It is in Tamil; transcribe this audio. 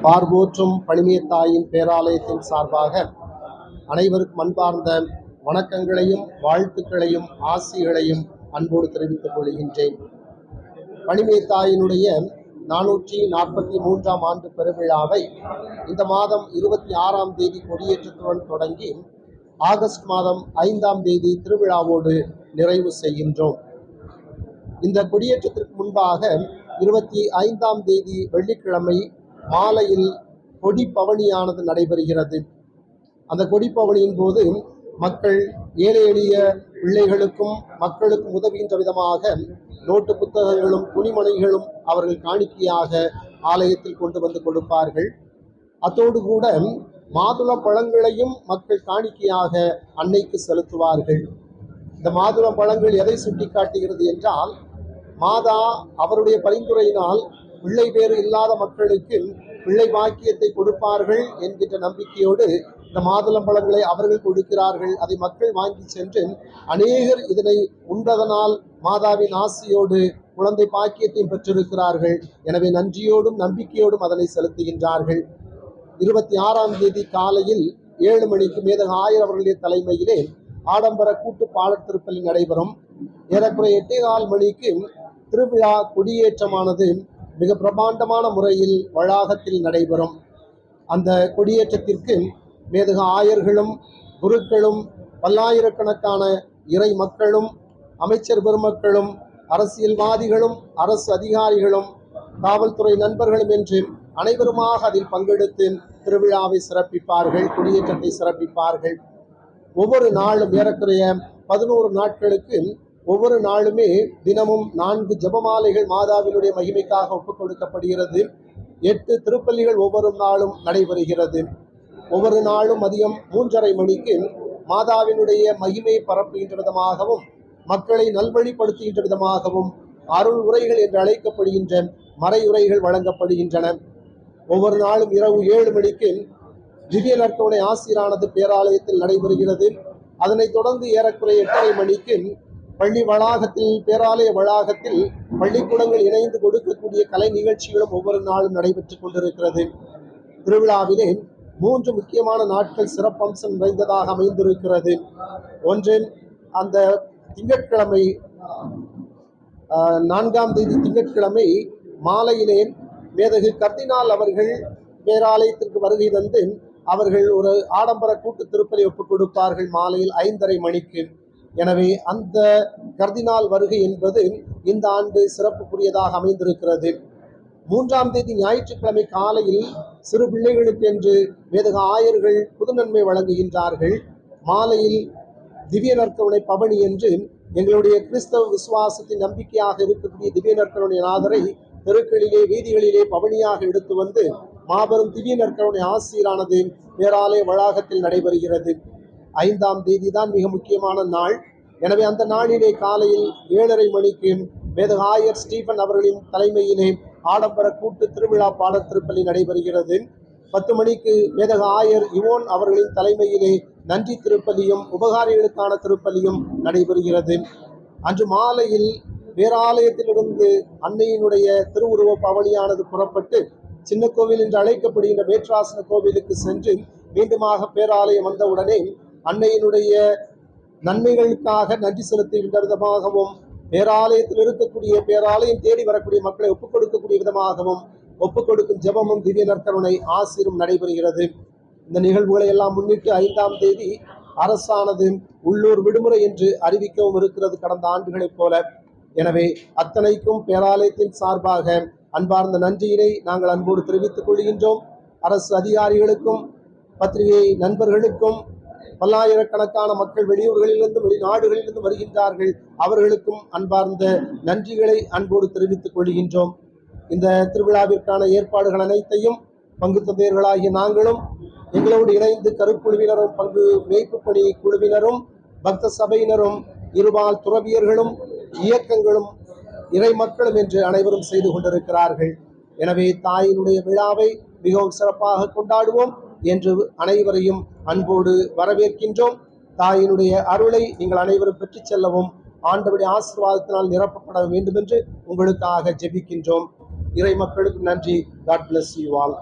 பார்வோற்றும் பணிமிய தாயின் பேராலயத்தின் சார்பாக அனைவருக்கும் அன்பார்ந்த வணக்கங்களையும் வாழ்த்துக்களையும் ஆசிகளையும் அன்போடு தெரிவித்துக் கொள்கின்றேன். பணிமிய தாயினுடைய 443ஆம் ஆண்டு பெருவிழாவை இந்த மாதம் 26ஆம் தேதி கொடியேற்றத்துடன் தொடங்கி ஆகஸ்ட் மாதம் 5ஆம் தேதி திருவிழாவோடு நிறைவு செய்கின்றோம். இந்த கொடியேற்றத்திற்கு முன்பாக 25ஆம் தேதி வெள்ளிக்கிழமை மாலையில் கொடி பவனியானது நடைபெறுகிறது. அந்த கொடி பவனியின் போது மக்கள் ஏழை எளிய பிள்ளைகளுக்கும் மக்களுக்கும் உதவுகின்ற விதமாக நோட்டு புத்தகங்களும் துணிமணிகளும் அவர்கள் காணிக்கையாக ஆலயத்தில் கொண்டு வந்து கொடுப்பார்கள். அத்தோடு கூட மாதுள பழங்களையும் மக்கள் காணிக்கையாக அன்னைக்கு செலுத்துவார்கள். இந்த மாதுள பழங்கள் எதை சுட்டி காட்டுகிறது என்றால், மாதா அவருடைய பரிந்துரையினால் பிள்ளை பேறு இல்லாத மக்களுக்கு பிள்ளை பாக்கியத்தை கொடுப்பார்கள் என்கின்ற நம்பிக்கையோடு இந்த மாதுளம்பழங்களை அவர்கள் கொடுக்கிறார்கள். அதை மக்கள் வாங்கி சென்று அநேகர் இதனை உண்டதனால் மாதாவின் ஆசியோடு குழந்தை பாக்கியத்தையும் பெற்றிருக்கிறார்கள். எனவே நன்றியோடும் நம்பிக்கையோடும் அதனை செலுத்துகின்றார்கள். 26ஆம் தேதி காலையில் 7 மணிக்கு மேதக ஆயர் அவர்களுடைய தலைமையிலே ஆடம்பர கூட்டு பாடல் திருப்பலி நடைபெறும். ஏறக்குறைய 8:15 மணிக்கு திருவிழா கொடியேற்றமானது மிக பிரமாண்டமான முறையில் வளாகத்தில் நடைபெறும். அந்த கொடியேற்றத்திற்கு மேதக ஆயர்களும் குருக்களும் பல்லாயிரக்கணக்கான இறை மக்களும் அமைச்சர் பெருமக்களும் அரசியல்வாதிகளும் அரசு அதிகாரிகளும் காவல்துறை நண்பர்களும் என்று அனைவருமாக அதில் பங்கெடுத்து திருவிழாவை சிறப்பிப்பார்கள், கொடியேற்றத்தை சிறப்பிப்பார்கள். ஒவ்வொரு நாளும் ஏறக்குறைய 11 நாட்களுக்கு ஒவ்வொரு நாளுமே தினமும் 4 ஜெபமாலைகள் மாதாவினுடைய மகிமைக்காக ஒப்புக் கொடுக்கப்படுகிறது. 8 திருப்பலிகள் ஒவ்வொரு நாளும் நடைபெறுகிறது. ஒவ்வொரு நாளும் மதியம் 3:30 மணிக்கு மாதாவினுடைய மகிமையை பரப்புகின்ற விதமாகவும் மக்களை நல்வழிப்படுத்துகின்ற விதமாகவும் அருள் உரைகள் என்று அழைக்கப்படுகின்ற மறையுரைகள் வழங்கப்படுகின்றன. ஒவ்வொரு நாளும் இரவு 7 மணிக்கு திவ்ய நற்கருணை ஆசீரானது பேராலயத்தில் நடைபெறுகிறது. அதனைத் தொடர்ந்து ஏறக்குறைய 8:30 மணிக்கு பள்ளி வளாகத்தில் பேராலய வளாகத்தில் பள்ளிக்கூடங்கள் இணைந்து கொடுக்கக்கூடிய கலை நிகழ்ச்சிகளும் ஒவ்வொரு நாளும் நடைபெற்றுக் கொண்டிருக்கிறது. திருவிழாவிலே 3 முக்கியமான நாட்கள் சிறப்பம்சம் நிறைந்ததாக அமைந்திருக்கிறது. ஒன்று, அந்த திங்கட்கிழமை 4ஆம் தேதி திங்கட்கிழமை மாலையிலே மேதகு கர்தினால் அவர்கள் பேராலயத்திற்கு வருகை தந்து அவர்கள் ஒரு ஆடம்பர கூட்டு திருப்பலி ஒப்புக் கொடுப்பார்கள் மாலையில் 5:30 மணிக்கு. எனவே அந்த கர்தினால் வருகை என்பது இந்த ஆண்டு சிறப்புக்குரியதாக அமைந்திருக்கிறது. 3ஆம் தேதி ஞாயிற்றுக்கிழமை காலையில் சிறு பிள்ளைகளுக்கு என்று மேதக ஆயர்கள் புதுநன்மை வழங்குகின்றார்கள். மாலையில் திவ்ய நற்கருணை பவனி என்று எங்களுடைய கிறிஸ்தவ விசுவாசத்தின் நம்பிக்கையாக இருக்கக்கூடிய திவ்ய நற்கருணை நாதரை தெருக்களிலே வீதிகளிலே பவனியாக எடுத்து வந்து மாபெரும் திவ்ய நற்கருணை ஆசீரானது பேராலய வளாகத்தில் நடைபெறுகிறது. 5ஆம் தேதி தான் மிக முக்கியமான நாள். எனவே அந்த நாளிலே காலையில் 7:30 மணிக்கு மேதக ஆயர் ஸ்டீபன் அவர்களின் தலைமையிலே ஆடம்பர கூட்டு திருவிழா பாடல் திருப்பலி நடைபெறுகிறது. 10 மணிக்கு மேதக ஆயர் இவோன் அவர்களின் தலைமையிலே நன்றி திருப்பலியும் உபகாரிகளுக்கான திருப்பலியும் நடைபெறுகிறது. அன்று மாலையில் பேராலயத்திலிருந்து அன்னையினுடைய திருவுருவ பவனியானது புறப்பட்டு சின்ன கோவில் என்று அழைக்கப்படுகின்ற மேற்றாசன கோவிலுக்கு சென்று மீண்டுமாக பேராலயம் வந்தவுடனே அன்னையினுடைய நன்மைகளுக்காக நன்றி செலுத்துகின்ற விதமாகவும் பேராலயத்தில் இருக்கக்கூடிய பேராலயம் தேடி வரக்கூடிய மக்களை ஒப்புக் கொடுக்கக்கூடிய விதமாகவும் ஒப்புக் கொடுக்கும் ஜெபமும் திவ்ய நற்கருணை ஆசீரும் நடைபெறுகிறது. இந்த நிகழ்வுகளை எல்லாம் முன்னிட்டு 5ஆம் தேதி அரசானது உள்ளூர் விடுமுறை என்று அறிவிக்கவும் இருக்கிறது, கடந்த ஆண்டுகளைப் போல. எனவே அத்தனைக்கும் பேராலயத்தின் சார்பாக அன்பார்ந்த நன்றியினை நாங்கள் அன்போடு தெரிவித்துக் கொள்கின்றோம். அரசு அதிகாரிகளுக்கும் பத்திரிகை நண்பர்களுக்கும் பல்லாயிரக்கணக்கான மக்கள் வெளியூர்களிலிருந்து வெளிநாடுகளிலிருந்து வருகின்றார்கள், அவர்களுக்கும் அன்பார்ந்த நன்றிகளை அன்போடு தெரிவித்துக் கொள்கின்றோம். இந்த திருவிழாவிற்கான ஏற்பாடுகள் அனைத்தையும் பங்கு தந்தையர்களாகிய நாங்களும் எங்களோடு இணைந்து கருக்குழுவினரும் பங்கு மேய்ப்பு பணி குழுவினரும் பக்த சபையினரும் இருபால் துறவியர்களும் இயக்கங்களும் இறை மக்களும் என்று அனைவரும் செய்து கொண்டிருக்கிறார்கள். எனவே தாயினுடைய விழாவை மிகவும் சிறப்பாக கொண்டாடுவோம் என்று அனைவரையும் அன்போடு வரவேற்கின்றோம். தாயினுடைய அருளை நீங்கள் அனைவரும் பெற்றுச் செல்லவும் ஆண்டவருடைய ஆசீர்வாதத்தினால் நிரப்பப்பட வேண்டும் என்று உங்களுக்காக ஜெபிக்கின்றோம். இறை மக்களுக்கு நன்றி. God bless you all.